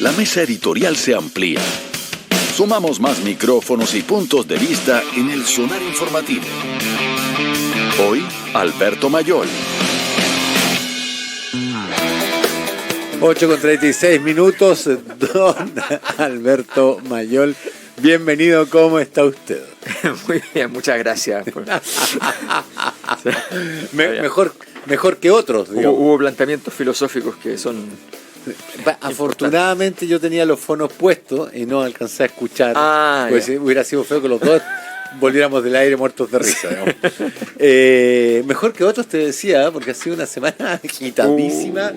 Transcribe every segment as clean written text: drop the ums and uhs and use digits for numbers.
la mesa editorial se amplía. Sumamos más micrófonos y puntos de vista en el sonar informativo. Hoy, Alberto Mayol. 8:36, don Alberto Mayol. Bienvenido, ¿cómo está usted? Muy bien, muchas gracias. Mejor que otros. Hubo planteamientos filosóficos que son... Afortunadamente yo tenía los fonos puestos y no alcancé a escuchar. Pues hubiera sido feo que los dos volviéramos del aire muertos de risa. Mejor que otros, te decía, porque ha sido una semana agitadísima.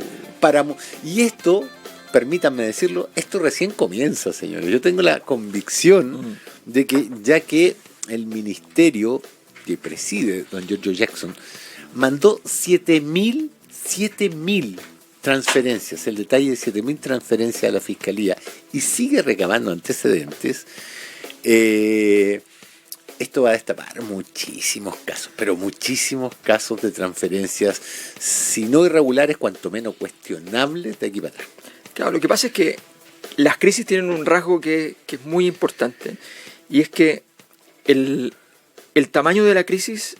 Y esto, permítanme decirlo, esto recién comienza, señores. Yo tengo la convicción de que, ya que el ministerio que preside don Giorgio Jackson mandó 7.000 transferencias, el detalle de 7.000 transferencias a la Fiscalía, y sigue recabando antecedentes, esto va a destapar muchísimos casos, pero muchísimos casos de transferencias, si no irregulares, cuanto menos cuestionables, de aquí para atrás. Claro, lo que pasa es que las crisis tienen un rasgo que es muy importante, y es que el tamaño de la crisis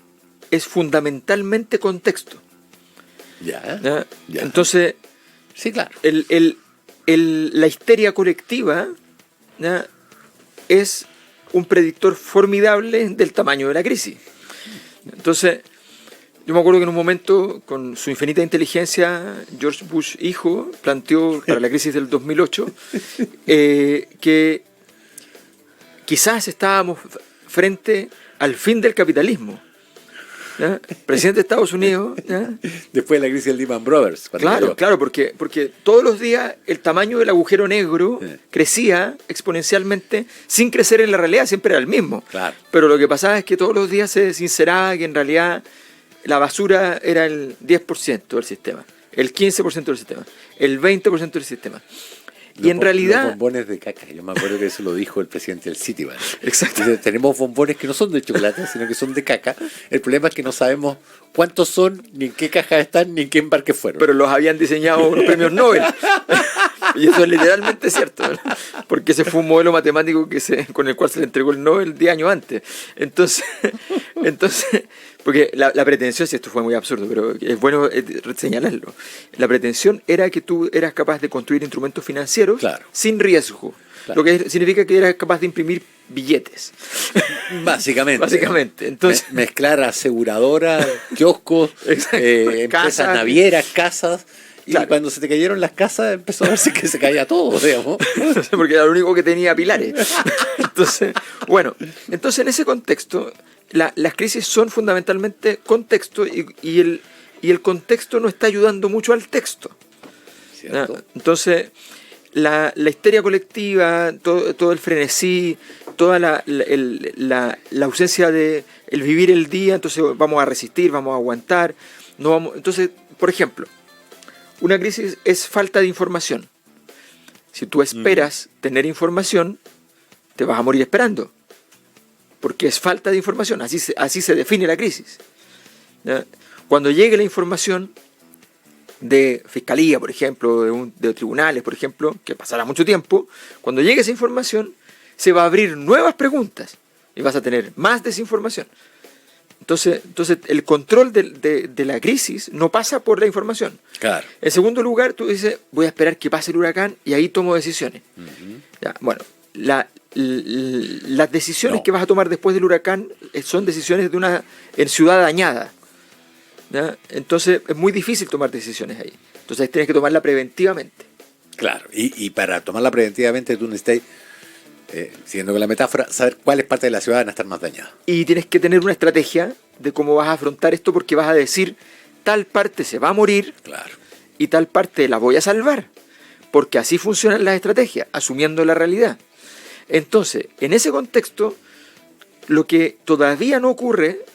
es fundamentalmente contexto. Ya. Entonces, sí, claro. La histeria colectiva, ¿ya?, es un predictor formidable del tamaño de la crisis. Entonces, yo me acuerdo que en un momento, con su infinita inteligencia, George Bush hijo planteó para la crisis del 2008 que quizás estábamos frente al fin del capitalismo. ¿Ya? Presidente de Estados Unidos, ¿ya? Después de la crisis del Lehman Brothers. Claro, porque todos los días el tamaño del agujero negro crecía exponencialmente, sin crecer en la realidad, siempre era el mismo. Claro. Pero lo que pasaba es que todos los días se sinceraba que en realidad la basura era el 10% del sistema, el 15% del sistema, el 20% del sistema. Y en realidad... Los bombones de caca, yo me acuerdo que eso lo dijo el presidente del Citibank. Exacto. Dice, tenemos bombones que no son de chocolate, sino que son de caca. El problema es que no sabemos cuántos son, ni en qué caja están, ni en qué embarque fueron. Pero los habían diseñado unos premios Nobel. Y eso es literalmente cierto, ¿verdad? Porque ese fue un modelo matemático con el cual se le entregó el Nobel 10 años antes. Entonces porque la pretensión, si esto fue muy absurdo, pero es bueno señalarlo, la pretensión era que tú eras capaz de construir instrumentos financieros sin riesgo, lo que significa que eras capaz de imprimir billetes. Básicamente. Entonces, mezclar aseguradoras, kioscos, empresas navieras, casas. Y cuando se te cayeron las casas empezó a verse que se caía todo, digamos. Porque era lo único que tenía pilares. Entonces en ese contexto, las crisis son fundamentalmente contexto y el contexto no está ayudando mucho al texto. ¿Cierto? Entonces, la histeria colectiva, todo el frenesí, toda la ausencia de el vivir el día, entonces vamos a resistir, vamos a aguantar. Entonces, por ejemplo, una crisis es falta de información. Si tú esperas tener información, te vas a morir esperando. Porque es falta de información. Así se define la crisis. ¿Ya? Cuando llegue la información de fiscalía, por ejemplo, de tribunales, por ejemplo, que pasará mucho tiempo, cuando llegue esa información, se va a abrir nuevas preguntas y vas a tener más desinformación. Entonces el control de la crisis no pasa por la información. Claro. En segundo lugar, tú dices, voy a esperar que pase el huracán y ahí tomo decisiones. Ya, bueno, las decisiones que vas a tomar después del huracán son decisiones en ciudad dañada. ¿Ya? Entonces es muy difícil tomar decisiones ahí. Entonces tienes que tomarla preventivamente. Claro, y para tomarla preventivamente tú necesitas, siguiendo con la metáfora, saber cuáles partes de la ciudad van a estar más dañadas. Y tienes que tener una estrategia de cómo vas a afrontar esto, porque vas a decir, tal parte se va a morir, y tal parte la voy a salvar. Porque así funcionan las estrategias, asumiendo la realidad. Entonces, en ese contexto, lo que todavía no ocurre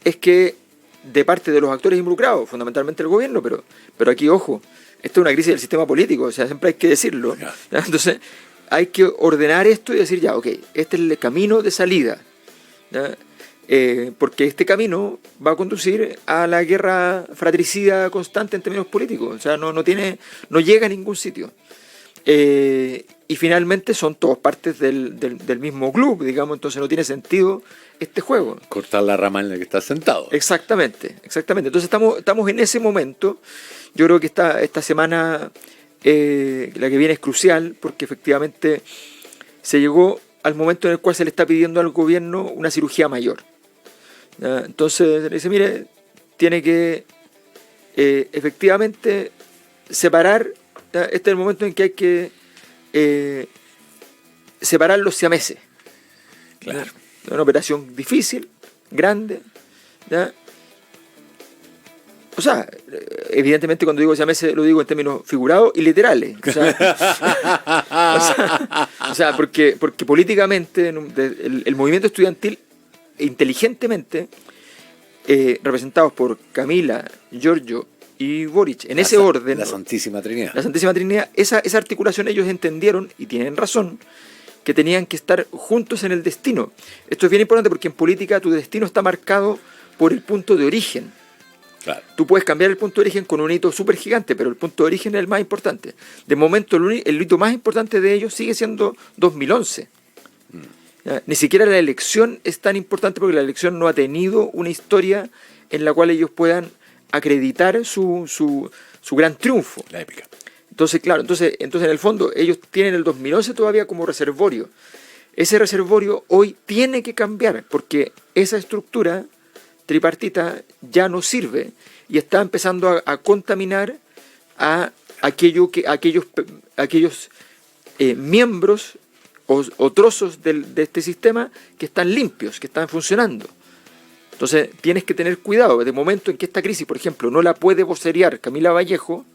es que de parte de los actores involucrados, fundamentalmente el gobierno, pero aquí, ojo, esto es una crisis del sistema político, o sea, siempre hay que decirlo. ¿Ya? Entonces, hay que ordenar esto y decir, ya, ok, este es el camino de salida. ¿Ya? Porque este camino va a conducir a la guerra fratricida constante en términos políticos, o sea, no llega a ningún sitio. Y finalmente son todos partes del mismo club, digamos, entonces no tiene sentido este juego. Cortar la rama en la que estás sentado. Exactamente. Entonces estamos en ese momento. Yo creo que esta semana, la que viene, es crucial, porque efectivamente se llegó al momento en el cual se le está pidiendo al gobierno una cirugía mayor. ¿Ya? Entonces se le dice, mire, tiene que efectivamente separar. ¿Ya? Este es el momento en que hay que separar los siameses. Claro. ¿Ya? Una operación difícil, grande. ¿Ya? O sea, evidentemente cuando digo siameses lo digo en términos figurados y literales. O sea, porque políticamente el movimiento estudiantil, inteligentemente, representados por Camila, Giorgio y Boric, en ese orden. La Santísima Trinidad. La Santísima Trinidad, esa articulación ellos entendieron, y tienen razón, que tenían que estar juntos en el destino. Esto es bien importante porque en política tu destino está marcado por el punto de origen. Claro. Tú puedes cambiar el punto de origen con un hito súper gigante, pero el punto de origen es el más importante. De momento, el hito más importante de ellos sigue siendo 2011. ¿Ya? Ni siquiera la elección es tan importante porque la elección no ha tenido una historia en la cual ellos puedan acreditar su gran triunfo. La épica. Entonces, claro, entonces en el fondo ellos tienen el 2011 todavía como reservorio. Ese reservorio hoy tiene que cambiar porque esa estructura tripartita ya no sirve y está empezando a contaminar a aquellos miembros o trozos de este sistema que están limpios, que están funcionando. Entonces tienes que tener cuidado. De momento en que esta crisis, por ejemplo, no la puede vocerear Camila Vallejo,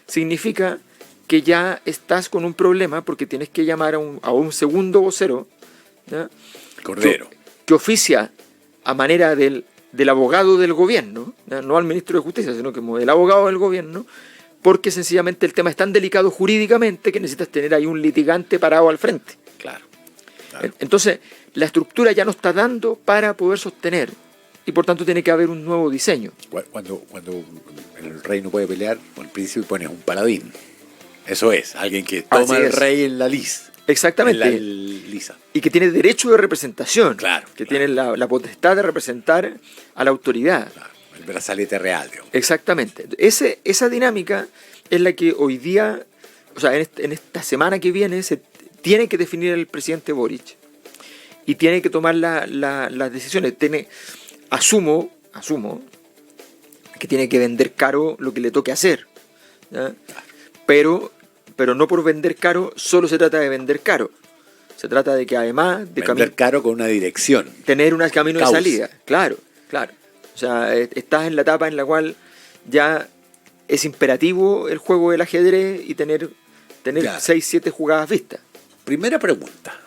significa que ya estás con un problema porque tienes que llamar a un segundo vocero, ¿ya? Cordero. Que oficia a manera del abogado del gobierno, ¿ya? No al ministro de Justicia, sino como del abogado del gobierno, porque sencillamente el tema es tan delicado jurídicamente que necesitas tener ahí un litigante parado al frente. Claro. Entonces, la estructura ya no está dando para poder sostener y por tanto tiene que haber un nuevo diseño. Cuando el rey no puede pelear, con el príncipe pones un paladín. Eso es, alguien que toma al rey en la lis. Exactamente. En la lisa. Y que tiene derecho de representación. Claro. Que tiene la potestad de representar a la autoridad. Claro, el brazalete real, digamos. Exactamente. Esa dinámica es la que hoy día, o sea, en esta semana que viene, se tiene que definir el presidente Boric. Y tiene que tomar las decisiones. Asumo que tiene que vender caro lo que le toque hacer. ¿Ya? Pero no por vender caro solo se trata de vender caro. Se trata de que además de vender caro con una dirección. Tener un camino de salida. Claro. O sea, estás en la etapa en la cual ya es imperativo el juego del ajedrez y tener 6-7 jugadas vistas. Primera pregunta.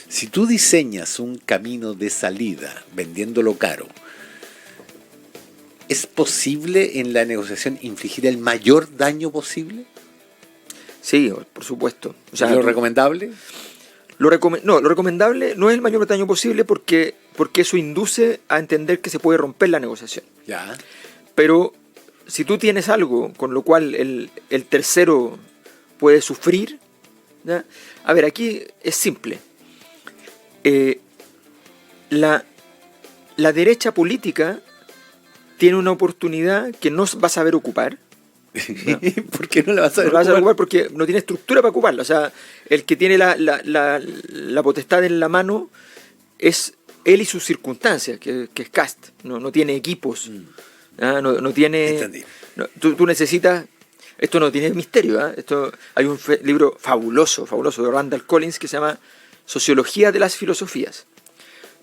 Si tú diseñas un camino de salida vendiéndolo caro, ¿es posible en la negociación infligir el mayor daño posible? Sí, por supuesto. O sea, ¿lo recomendable? Lo recomendable no es el mayor daño posible porque eso induce a entender que se puede romper la negociación. Ya. Pero si tú tienes algo con lo cual el tercero puede sufrir, ¿ya? A ver, aquí es simple. La derecha política tiene una oportunidad que no va a saber ocupar. ¿No? ¿Por qué no la vas a saber ocupar? Porque no tiene estructura para ocuparla. O sea, el que tiene la potestad en la mano es él y sus circunstancias, que es Kast. No tiene equipos. No tiene... Entendí. Tú necesitas... Esto no tiene misterio. Hay un libro fabuloso de Randall Collins que se llama Sociología de las Filosofías.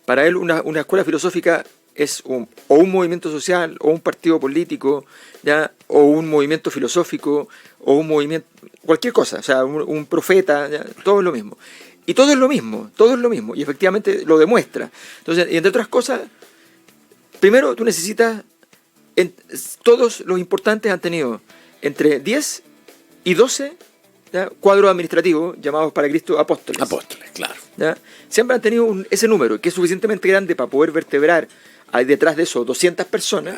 Para él una escuela filosófica es un movimiento social, o un partido político, ¿ya? O un movimiento filosófico, o un movimiento, cualquier cosa, o sea, un profeta, ¿ya? Todo es lo mismo. Y todo es lo mismo, y efectivamente lo demuestra. Entonces, y entre otras cosas, primero tú necesitas, todos los importantes han tenido entre 10 y 12, ¿ya? Cuadros administrativos llamados para Cristo apóstoles. Apóstoles, claro. ¿Ya? Siempre han tenido ese número, que es suficientemente grande para poder vertebrar hay detrás de eso 200 personas,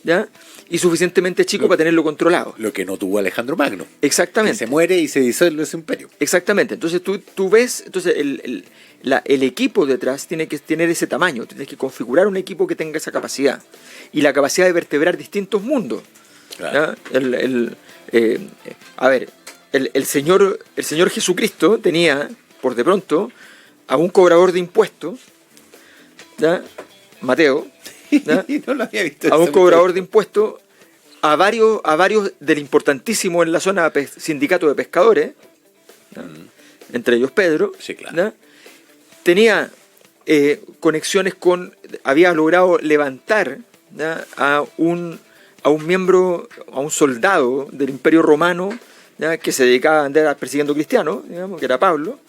¿ya? Y suficientemente chico para tenerlo controlado. Lo que no tuvo Alejandro Magno. Exactamente. Que se muere y se disuelve ese imperio. Exactamente. Entonces tú ves, entonces el equipo detrás tiene que tener ese tamaño, tienes que configurar un equipo que tenga esa capacidad y la capacidad de vertebrar distintos mundos. Claro. El Señor Jesucristo tenía, por de pronto, a un cobrador de impuestos, ¿ya? Mateo, ¿ya? No lo había visto. A un cobrador de impuestos, a varios del importantísimo en la zona sindicato de pescadores, ¿ya? Entre ellos Pedro, Sí, claro. ¿ya? Tenía conexiones había logrado levantar, ¿ya? a un miembro, a un soldado del Imperio Romano, ¿ya? Que se dedicaba a andar persiguiendo cristianos, digamos, que era Pablo.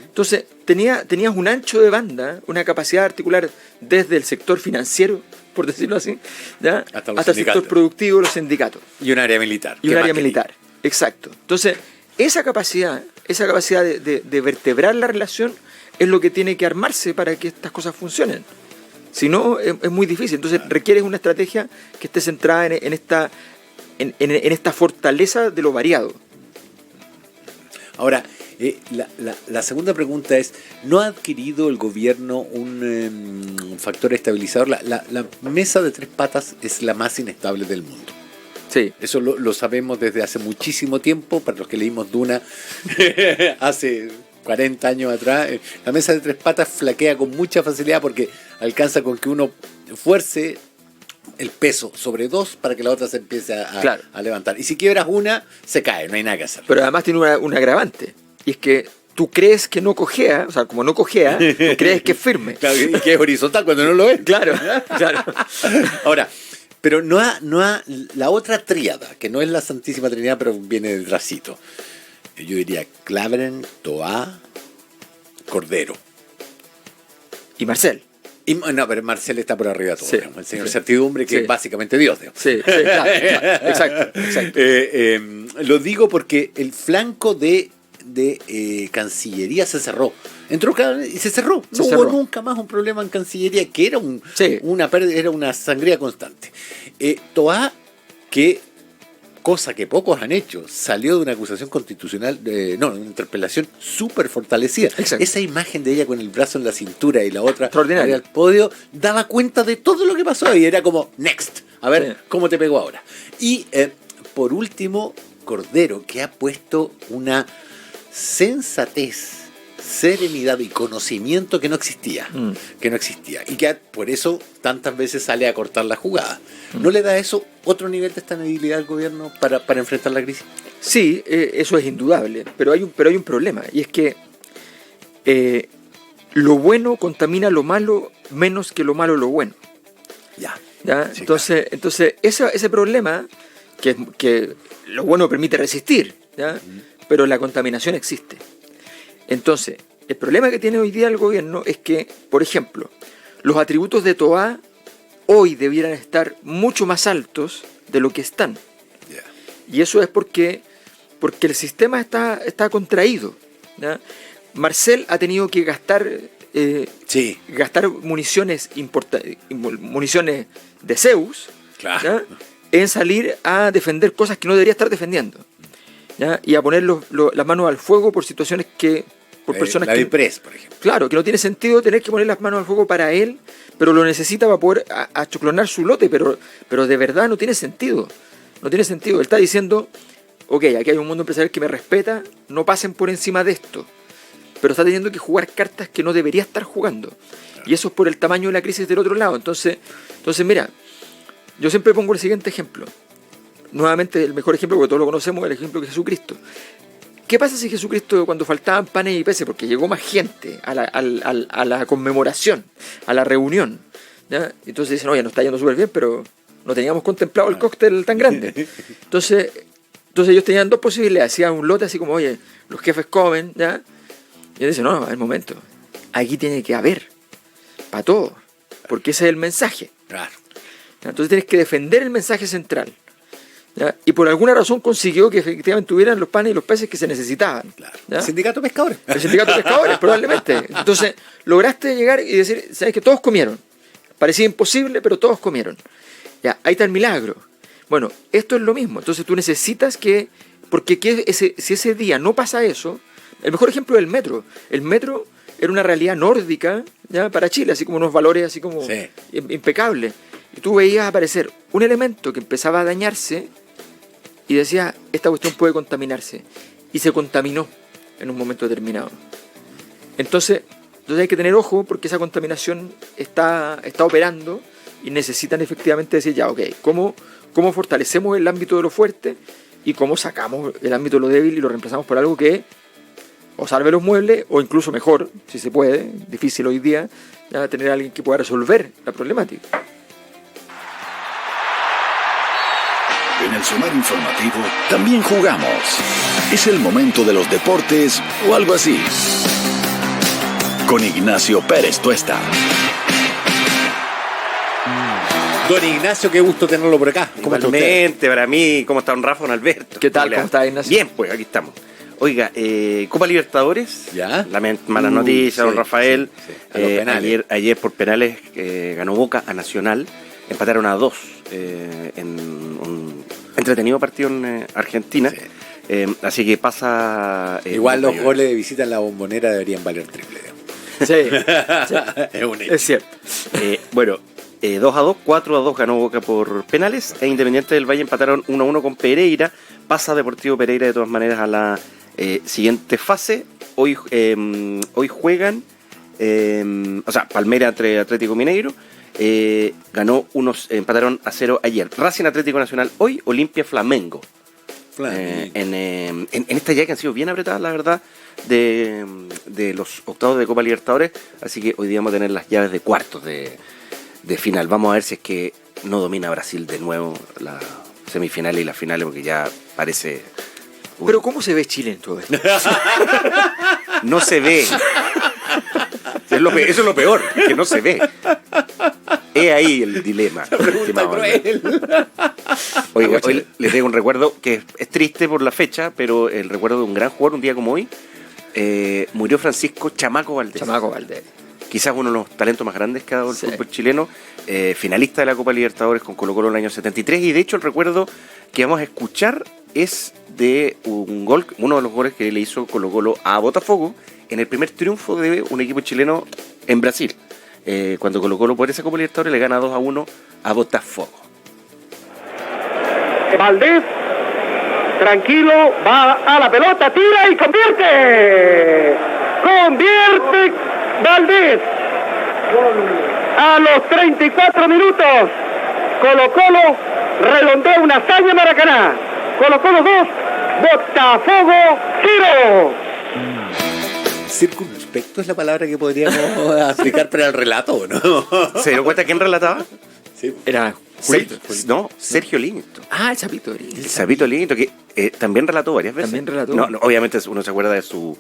Entonces tenías un ancho de banda, una capacidad de articular desde el sector financiero, por decirlo así, ¿ya? Hasta el sector productivo, los sindicatos. Y un área militar. Y un área militar, exacto. Entonces, esa capacidad de vertebrar la relación es lo que tiene que armarse para que estas cosas funcionen. Si no, es muy difícil. Entonces, requieres una estrategia que esté centrada en esta fortaleza de lo variado. Ahora, la segunda pregunta es, ¿no ha adquirido el gobierno un factor estabilizador? La mesa de tres patas es la más inestable del mundo. Sí. Eso lo sabemos desde hace muchísimo tiempo, para los que leímos Duna hace 40 años atrás. La mesa de tres patas flaquea con mucha facilidad porque alcanza con que uno fuerce el peso sobre dos para que la otra se empiece a levantar. Y si quiebras una, se cae, no hay nada que hacer. Pero además tiene un agravante, y es que tú crees que no cojea, o sea, como no cojea, tú crees que es firme. Claro, y que es horizontal cuando no lo es. Claro. Ahora, pero no ha la otra tríada, que no es la Santísima Trinidad, pero viene detrásito. Yo diría Claveren, Toá, Cordero. Y Marcel. No, pero Marcel está por arriba de todo. Sí, El señor Certidumbre, que es básicamente Dios. Sí, claro, exacto. Lo digo porque el flanco de Cancillería se cerró. Entró y se cerró. No hubo nunca más un problema en Cancillería, que era una pérdida, era una sangría constante. Toá, que cosa que pocos han hecho, salió de una acusación constitucional, una interpelación súper fortalecida. Exacto. Esa imagen de ella con el brazo en la cintura y la otra extraordinaria al podio, daba cuenta de todo lo que pasó y era como, next, a ver cómo te pego ahora. Y por último, Cordero, que ha puesto una sensatez, serenidad y conocimiento que no existía. Y que por eso tantas veces sale a cortar la jugada. ¿No le da eso otro nivel de estabilidad al gobierno para enfrentar la crisis? Sí, eso es indudable, pero hay un problema, y es que lo bueno contamina lo malo menos que lo malo lo bueno. ¿Ya? Sí, Entonces ese problema, que lo bueno permite resistir, ¿ya? Pero la contaminación existe. Entonces, el problema que tiene hoy día el gobierno es que, por ejemplo, los atributos de Toá hoy debieran estar mucho más altos de lo que están. Yeah. Y eso es porque el sistema está contraído, ¿ya? Marcel ha tenido que gastar municiones de Zeus, claro, ¿ya? En salir a defender cosas que no debería estar defendiendo, ¿ya? Y a poner las manos al fuego por situaciones por personas la de Pres, por ejemplo. Claro, que no tiene sentido tener que poner las manos al fuego para él, pero lo necesita para poder achoclonar su lote, pero de verdad no tiene sentido. No tiene sentido. Él está diciendo, ok, aquí hay un mundo empresarial que me respeta, no pasen por encima de esto. Pero está teniendo que jugar cartas que no debería estar jugando. Claro. Y eso es por el tamaño de la crisis del otro lado. Entonces mira, yo siempre pongo el siguiente ejemplo. Nuevamente, el mejor ejemplo, porque todos lo conocemos, es el ejemplo de Jesucristo. ¿Qué pasa si Jesucristo, cuando faltaban panes y peces, porque llegó más gente a la conmemoración, a la reunión, ¿ya? Entonces dicen, oye, nos está yendo súper bien, pero no teníamos contemplado el cóctel tan grande. Entonces ellos tenían dos posibilidades. Hacían un lote así como, oye, los jefes comen, ¿ya? Y ellos dicen, no, al momento, aquí tiene que haber, para todos, porque ese es el mensaje. Claro. Entonces tienes que defender el mensaje central. ¿Ya? Y por alguna razón consiguió que efectivamente tuvieran los panes y los peces que se necesitaban. Claro. ¿Ya? El sindicato de pescadores. El sindicato de pescadores, probablemente. Entonces, lograste llegar y decir, ¿sabes que todos comieron? Parecía imposible, pero todos comieron. Ya, ahí está el milagro. Bueno, esto es lo mismo. Entonces tú necesitas que... Porque si ese día no pasa eso... El mejor ejemplo es el metro. El metro era una realidad nórdica, ¿ya?, para Chile, así como unos valores así como impecables. Y tú veías aparecer un elemento que empezaba a dañarse y decía, esta cuestión puede contaminarse. Y se contaminó en un momento determinado. Entonces hay que tener ojo porque esa contaminación está operando y necesitan efectivamente decir, ya, ok, ¿cómo fortalecemos el ámbito de lo fuerte y cómo sacamos el ámbito de lo débil y lo reemplazamos por algo que o salve los muebles, o incluso mejor, si se puede, difícil hoy día, ya, tener a alguien que pueda resolver la problemática. En el Sonar Informativo también jugamos. Es el momento de los deportes o algo así. Con Ignacio Pérez Tuesta. Don Ignacio, qué gusto tenerlo por acá. Igualmente, para mí, ¿cómo está don Rafa, don Alberto? ¿Qué tal? ¿Cómo está, Ignacio? Bien, pues aquí estamos. Oiga, Copa Libertadores, ¿ya? Mala noticia, don Rafael. A los penales. Ayer por penales ganó Boca a Nacional, empataron a 2 en un entretenido partido en Argentina. Sí. Así que pasa... Igual los goles de visita en la Bombonera deberían valer triple. Sí. Es un hecho. Es cierto. Bueno, 2-2, 4-2 ganó Boca por penales, e Independiente del Valle empataron 1-1 con Pereira. Pasa Deportivo Pereira de todas maneras a la siguiente fase. Hoy juegan, Palmeiras entre Atlético Mineiro. Empataron a 0 ayer. Racing Atlético Nacional hoy, Olimpia Flamengo. En esta ya que han sido bien apretadas, la verdad, de los octavos de Copa Libertadores. Así que hoy día vamos a tener las llaves de cuartos de final. Vamos a ver si es que no domina Brasil de nuevo las semifinales y las finales, porque ya parece... Pero ¿cómo se ve Chile en todo esto? No se ve. Eso es lo peor, que no se ve. Es ahí el dilema. Oiga, hoy les traigo un recuerdo que es triste por la fecha, pero el recuerdo de un gran jugador, un día como hoy. Murió Francisco Chamaco Valdés. Quizás uno de los talentos más grandes que ha dado el fútbol chileno, finalista de la Copa Libertadores con Colo-Colo en el año 73, y de hecho el recuerdo que vamos a escuchar es de uno de los goles que le hizo Colo-Colo a Botafogo en el primer triunfo de un equipo chileno en Brasil, cuando Colo-Colo por esa Copa Libertadores le gana 2-1 a Botafogo. Valdés, tranquilo, va a la pelota, tira y convierte Valdés. A los 34 minutos, Colo-Colo redondea una hazaña en Maracaná. Colo-Colo 2, Botafogo 0. Circunspecto es la palabra que podríamos aplicar para el relato, ¿no? ¿Se dio cuenta quién relataba? Sí. Era Sergio Linto. Ah, el Chapito. El Chapito Linto, que también relató varias veces. También relató. No, obviamente uno se acuerda de su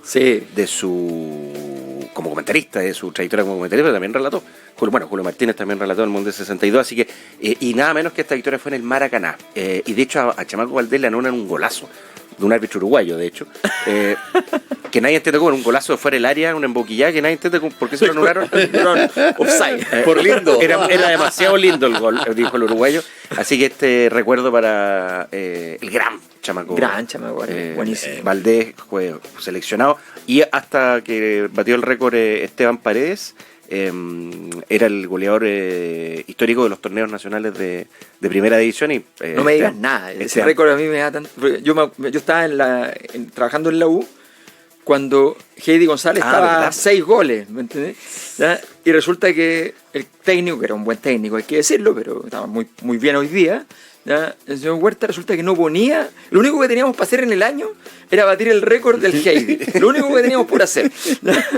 como comentarista, de su trayectoria como comentarista, pero también relató. Julio Martínez también relató en el Mundial 62, así que, y nada menos que esta victoria fue en el Maracaná. Y de hecho a Chamaco Valdés le anulan un golazo, de un árbitro uruguayo, de hecho, que nadie entiende cómo, un golazo de fuera del área, una emboquillada, que nadie entiende por qué se lo anularon. Offside. Por lindo. Era demasiado lindo el gol, dijo el uruguayo. Así que este recuerdo para el gran Chamaco. Buenísimo. Valdés fue seleccionado, y hasta que batió el récord Esteban Paredes, era el goleador histórico de los torneos nacionales de primera división. Y no me digas nada, ese récord a mí me da tanto. Yo estaba trabajando en la U cuando Heidi González estaba a 6 goles, ¿me entendés? ¿Ya? Y resulta que el técnico, que era un buen técnico, hay que decirlo, pero estaba muy, muy bien hoy día, ¿ya? El señor Huerta resulta que no ponía, lo único que teníamos para hacer en el año era batir el récord del Heidi, lo único que teníamos por hacer, ¿ya?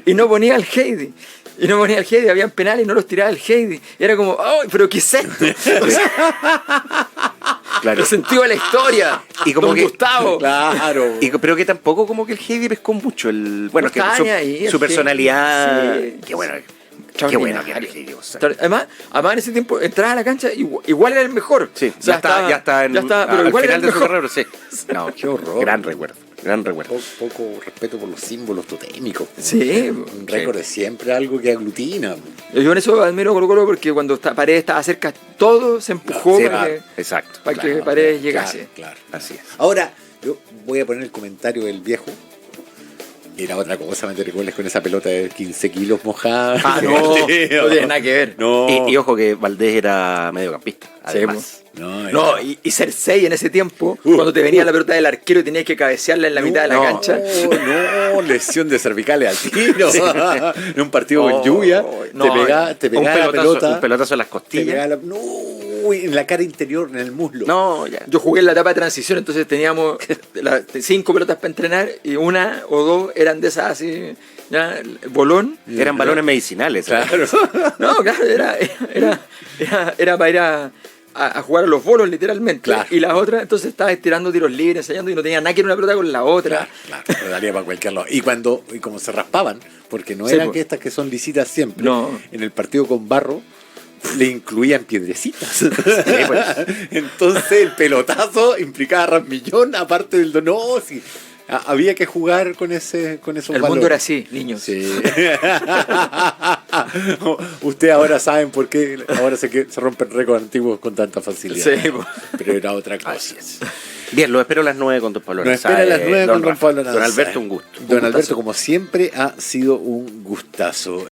Y no ponía al Heidi. Habían penales y no los tiraba el Heidi. Y era como, ¡ay, pero qué es esto! O sea, claro. El sentido de la historia. Y como Don Gustavo. Claro. Pero que tampoco como que el Heidi pescó mucho. Su personalidad. Sí. Qué bueno que era el Heidi González. Además, en ese tiempo entraba a la cancha, igual era el mejor. Sí, o sea, ya está pero al igual final de su mejor. carrera, sí. No, qué horror. Gran recuerdo. Gran recuerdo. Poco respeto por los símbolos totémicos. Sí. Un récord es siempre algo que aglutina. Yo en eso admiro a Colo Colo porque cuando Paredes estaba cerca, todo se empujó Sí, para, exacto. para que Paredes llegase. Claro. Así es. Ahora, yo voy a poner el comentario del viejo. Era otra cosa meter goles con esa pelota de 15 kilos mojada. No tiene nada que ver. No. Y ojo que Valdés era mediocampista, además. No, y ser 6 en ese tiempo, cuando te venía la pelota del arquero y tenías que cabecearla en la mitad de la cancha. No, lesión de cervicales al tiro. En un partido con lluvia, te pegaba la pelota. Un pelotazo en las Te costillas. pegaba en la cara interior, en el muslo. No, ya. Yo jugué en la etapa de transición, entonces teníamos 5 pelotas para entrenar y 1 o 2 eran de esas así, ya, el bolón. Eran balones medicinales. Claro. No, claro, era para ir a jugar a los bolos literalmente. Claro. Y las otras, entonces estaba tirando tiros libres, ensayando y no tenía nada que ver una pelota con la otra. Claro, lo daría para cualquier lado. Y como se raspaban, porque no Sí, eran po. que estas que son lisitas siempre, No. en el partido con Barro le incluían piedrecitas. pues. Entonces el pelotazo implicaba rasmillón, aparte del no, sí. Había que jugar con esos El valores. mundo era así, niños. Sí. Ustedes ahora saben por qué ahora se rompen récords antiguos con tanta facilidad. Sí, po. Pero era otra cosa. Bien, lo espero a las 9 con Don Pablo Nos espera a las 9 con Don Pablo Don Nazario. Alberto, un gusto. Don Alberto, como siempre, ha sido un gustazo.